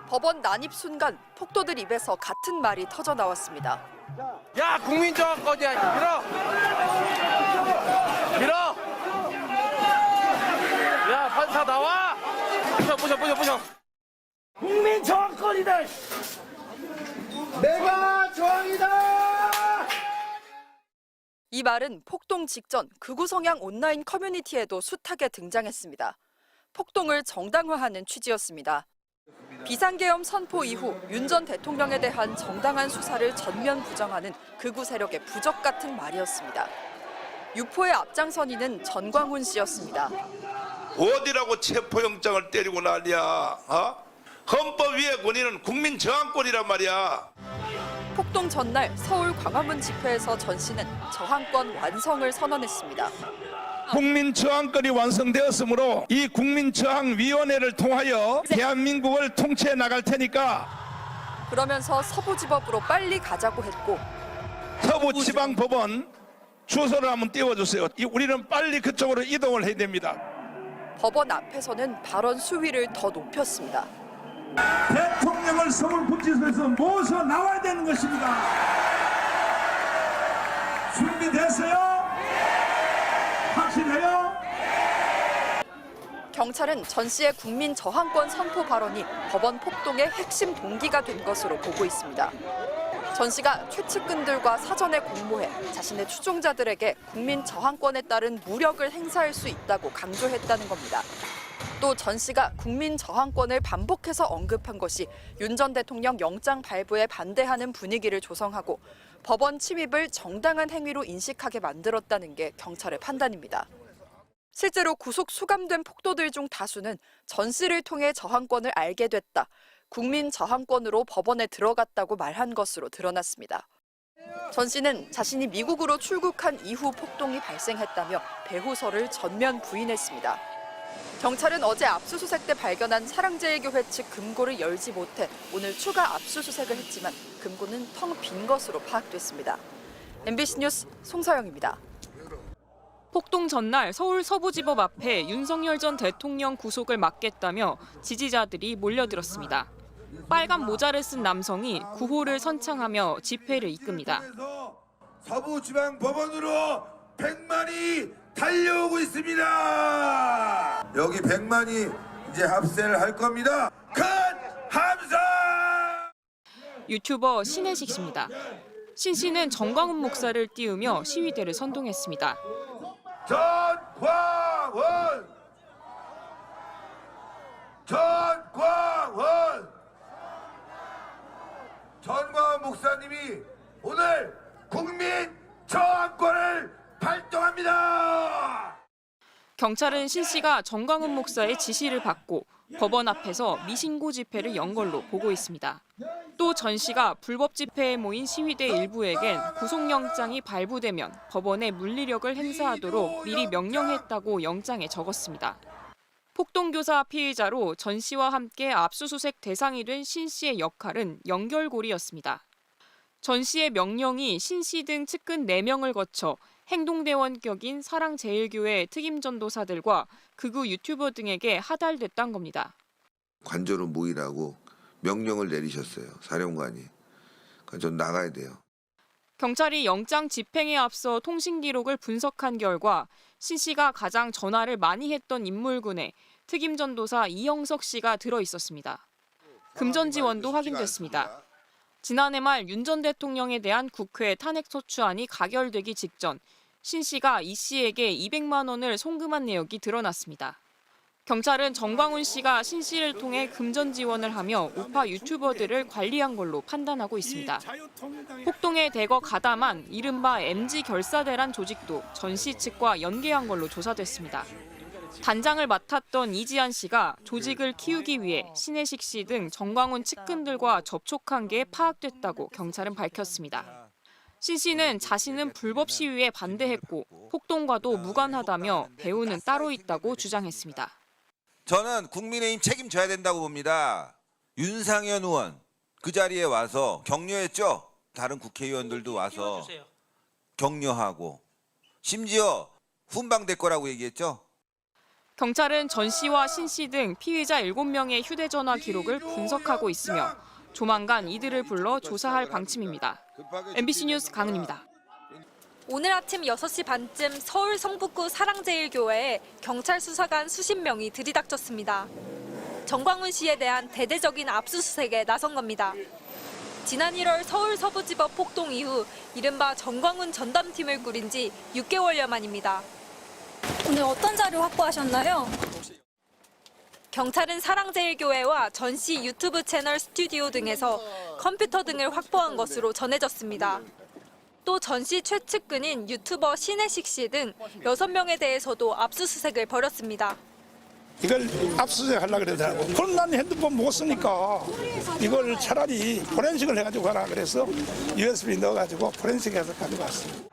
법원 난입 순간 폭도들 입에서 같은 말이 터져 나왔습니다. 야, 국민정권이야. 밀어. 밀어. 야, 판사 나와. 부셔. 국민정권이다. 내가 저항이다. 이 말은 폭동 직전 극우 성향 온라인 커뮤니티에도 숱하게 등장했습니다. 폭동을 정당화하는 취지였습니다. 비상계엄 선포 이후 윤 전 대통령에 대한 정당한 수사를 전면 부정하는 극우 세력의 부적 같은 말이었습니다. 유포의 앞장선이는 전광훈 씨였습니다. 어디라고 체포영장을 때리고 난리야. 헌법 위의 권위는 국민 저항권이란 말이야. 폭동 전날 서울 광화문 집회에서 전 씨는 저항권 완성을 선언했습니다. 국민 저항권이 완성되었으므로 이 국민저항위원회를 통하여 대한민국을 통치해 나갈 테니까 그러면서 서부지법으로 빨리 가자고 했고 서부지방법원 주소를 한번 띄워주세요. 우리는 빨리 그쪽으로 이동을 해야 됩니다. 법원 앞에서는 발언 수위를 더 높였습니다. 대통령을 서울구치소에서 모셔 나와야 되는 것입니다. 준비됐어요? 확실해요? 경찰은 전 씨의 국민 저항권 선포 발언이 법원 폭동의 핵심 동기가 된 것으로 보고 있습니다. 전 씨가 최측근들과 사전에 공모해 자신의 추종자들에게 국민 저항권에 따른 무력을 행사할 수 있다고 강조했다는 겁니다. 또 전 씨가 국민 저항권을 반복해서 언급한 것이 윤 전 대통령 영장 발부에 반대하는 분위기를 조성하고 법원 침입을 정당한 행위로 인식하게 만들었다는 게 경찰의 판단입니다. 실제로 구속 수감된 폭도들 중 다수는 전 씨를 통해 저항권을 알게 됐다, 국민 저항권으로 법원에 들어갔다고 말한 것으로 드러났습니다. 전 씨는 자신이 미국으로 출국한 이후 폭동이 발생했다며 배후설을 전면 부인했습니다. 경찰은 어제 압수수색 때 발견한 사랑제일교회 측 금고를 열지 못해 오늘 추가 압수수색을 했지만 금고는 텅 빈 것으로 파악됐습니다. MBC 뉴스 송서영입니다. 폭동 전날 서울 서부지법 앞에 윤석열 전 대통령 구속을 막겠다며 지지자들이 몰려들었습니다. 빨간 모자를 쓴 남성이 구호를 선창하며 집회를 이끕니다. 서부지방법원으로 100만이 달려오고 있습니다. 여기 100만이 이제 합세를 할 겁니다. 큰 함성! 유튜버 신혜식 씨입니다. 신 씨는 정광훈 목사를 띄우며 시위대를 선동했습니다. 전광훈! 전광훈 목사님이 오늘 국민 저항권을 발동합니다. 경찰은 신 씨가 정광훈 목사의 지시를 받고 법원 앞에서 미신고 집회를 연 걸로 보고 있습니다. 또 전 씨가 불법 집회에 모인 시위대 일부에겐 구속영장이 발부되면 법원에 물리력을 행사하도록 미리 명령했다고 영장에 적었습니다. 폭동교사 피의자로 전 씨와 함께 압수수색 대상이 된 신 씨의 역할은 연결고리였습니다. 전 씨의 명령이 신 씨 등 측근 4명을 거쳐 행동대원격인 사랑제일교회 특임전도사들과 극우 유튜버 등에게 하달됐다는 겁니다. 관저로 모이라고 명령을 내리셨어요. 사령관이. 그러니까 전 나가야 돼요. 경찰이 영장 집행에 앞서 통신 기록을 분석한 결과 신 씨가 가장 전화를 많이 했던 인물군에 특임전도사 이영석 씨가 들어 있었습니다. 금전 지원도 확인됐습니다. 지난해 말 윤 전 대통령에 대한 국회 탄핵소추안이 가결되기 직전 신 씨가 이 씨에게 200만 원을 송금한 내역이 드러났습니다. 경찰은 정광훈 씨가 신 씨를 통해 금전 지원을 하며 우파 유튜버들을 관리한 걸로 판단하고 있습니다. 폭동에 대거 가담한 이른바 MG 결사대란 조직도 전 씨 측과 연계한 걸로 조사됐습니다. 단장을 맡았던 이지한 씨가 조직을 키우기 위해 신혜식 씨 등 정광훈 측근들과 접촉한 게 파악됐다고 경찰은 밝혔습니다. 신 씨는 자신은 불법 시위에 반대했고 폭동과도 무관하다며 배우는 따로 있다고 주장했습니다. 저는 국민의힘 책임져야 된다고 봅니다. 윤상현 의원 그 자리에 와서 격려했죠. 다른 국회의원들도 와서 격려하고 심지어 훈방될 거라고 얘기했죠. 경찰은 전 씨와 신 씨 등 피의자 7명의 휴대전화 기록을 분석하고 있으며 조만간 이들을 불러 조사할 방침입니다. MBC 뉴스 강은입니다. 오늘 아침 6시 반쯤 서울 성북구 사랑제일교회에 경찰 수사관 수십 명이 들이닥쳤습니다. 정광훈 씨에 대한 대대적인 압수수색에 나선 겁니다. 지난 1월 서울 서부지법 폭동 이후 이른바 정광훈 전담팀을 꾸린 지 6개월여 만입니다. 오늘 어떤 자료 확보하셨나요? 경찰은 사랑제일교회와 전 씨 유튜브 채널 스튜디오 등에서 컴퓨터 등을 확보한 것으로 전해졌습니다. 또 전 씨 최측근인 유튜버 신혜식 씨 등 6명에 대해서도 압수수색을 벌였습니다. 이걸 압수수색 하려고 그러더라고. 그럼 난 핸드폰 못 쓰니까 이걸 차라리 포렌식을 해가지고 가라 그래서 USB 넣어가지고 포렌식해서 가지고 왔습니다.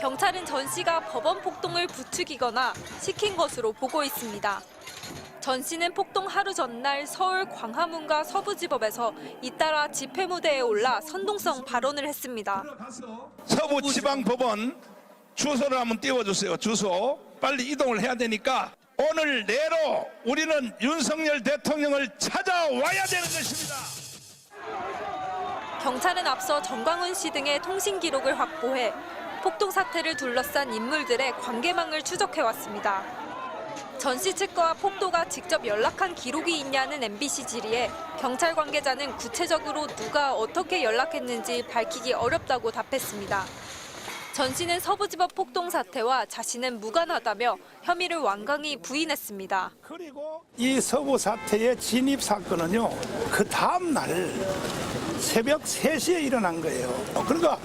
경찰은 전 씨가 법원 폭동을 부추기거나 시킨 것으로 보고 있습니다. 전 씨는 폭동 하루 전날 서울 광화문과 서부지법에서 잇따라 집회 무대에 올라 선동성 발언을 했습니다. 서부지방법원 주소를 한번 띄워주세요. 주소 빨리 이동을 해야 되니까 오늘 내로 우리는 윤석열 대통령을 찾아와야 되는 것입니다. 경찰은 앞서 정광훈 씨 등의 통신 기록을 확보해 폭동 사태를 둘러싼 인물들의 관계망을 추적해왔습니다. 전 씨 측과 폭도가 직접 연락한 기록이 있냐는 MBC 질의에 경찰 관계자는 구체적으로 누가 어떻게 연락했는지 밝히기 어렵다고 답했습니다. 전 씨는 서부지법 폭동 사태와 자신은 무관하다며 혐의를 완강히 부인했습니다. 그리고 이 서부 사태의 진입 사건은요, 그 다음 날 새벽 3시에 일어난 거예요. 그러니까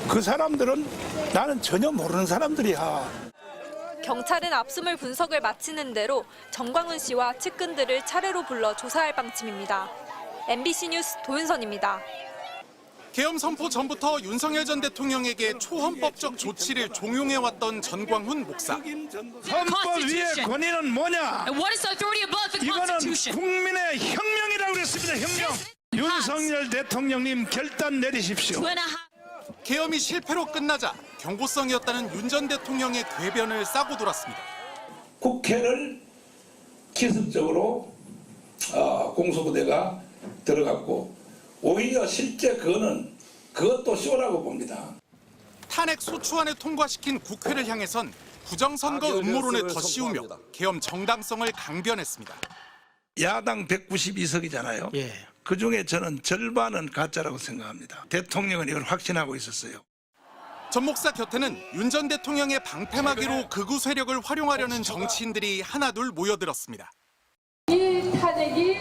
그 사람들은 나는 전혀 모르는 사람들이야. 경찰은 압수물 분석을 마치는 대로 정광훈 씨와 측근들을 차례로 불러 조사할 방침입니다. MBC 뉴스 도윤선입니다. 계엄 선포 전부터 윤석열 전 대통령에게 초헌법적 조치를 종용해왔던 전광훈 목사. 헌법 위의 권위는 뭐냐? 이거는 국민의 혁명이라고 그랬습니다. 혁명. 윤석열 대통령님 결단 내리십시오. 계엄이 실패로 끝나자 경고성이었다는 윤 전 대통령의 궤변을 싸고 돌았습니다. 국회를 기습적으로 공수부대가 들어갔고 오히려 실제 그것도 쇼라고 봅니다. 탄핵 소추안을 통과시킨 국회를 향해선 부정선거 음모론을 더 씌우며 계엄 정당성을 강변했습니다. 야당 192석이잖아요. 그중에 저는 절반은 가짜라고 생각합니다. 대통령은 이걸 확신하고 있었어요. 전 목사 곁에는 윤 전 대통령의 방패막이로 극우 세력을 활용하려는 정치인들이 하나둘 모여들었습니다. 이 탄핵이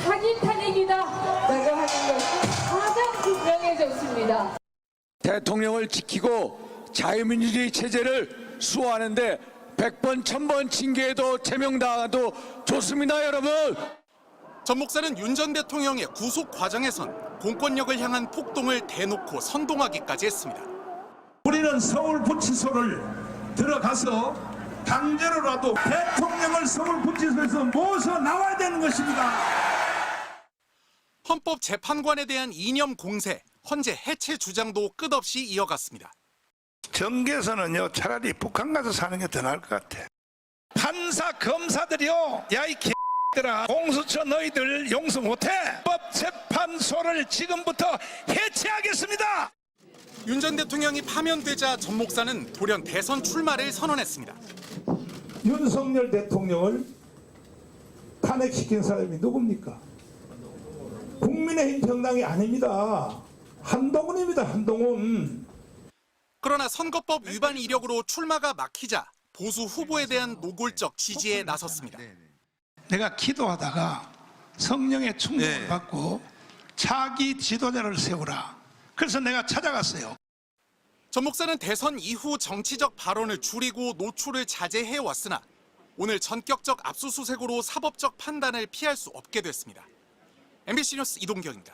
사기 탄핵이다라고 하는 것이 가장 분명해졌습니다. 대통령을 지키고 자유민주주의 체제를 수호하는데 100번, 1000번 징계해도 제명당해도 좋습니다, 여러분. 전 목사는 윤 전 대통령의 구속 과정에선 공권력을 향한 폭동을 대놓고 선동하기까지 했습니다. 우리는 서울구치소를 들어가서 강제로라도 대통령을 서울구치소에서 모셔 나와야 되는 것입니다. 헌법재판관에 대한 이념 공세, 헌재 해체 주장도 끝없이 이어갔습니다. 정계에서는요, 차라리 북한 가서 사는 게 더 나을 것 같아. 판사, 검사들이요, 야 이 개들아, 공수처 너희들 용서 못해. 법재판소를 지금부터 해체하겠습니다. 윤 전 대통령이 파면되자 전 목사는 돌연 대선 출마를 선언했습니다. 윤석열 대통령을 탄핵시킨 사람이 누굽니까? 국민의힘 정당이 아닙니다. 한동훈입니다. 한동훈. 그러나 선거법 위반 이력으로 출마가 막히자 보수 후보에 대한 노골적 지지에 나섰습니다. 내가 기도하다가 성령의 충동을 받고 차기 지도자를 세우라. 그래서 내가 찾아갔어요. 전 목사는 대선 이후 정치적 발언을 줄이고 노출을 자제해왔으나 오늘 전격적 압수수색으로 사법적 판단을 피할 수 없게 됐습니다. MBC 뉴스 이동경입니다.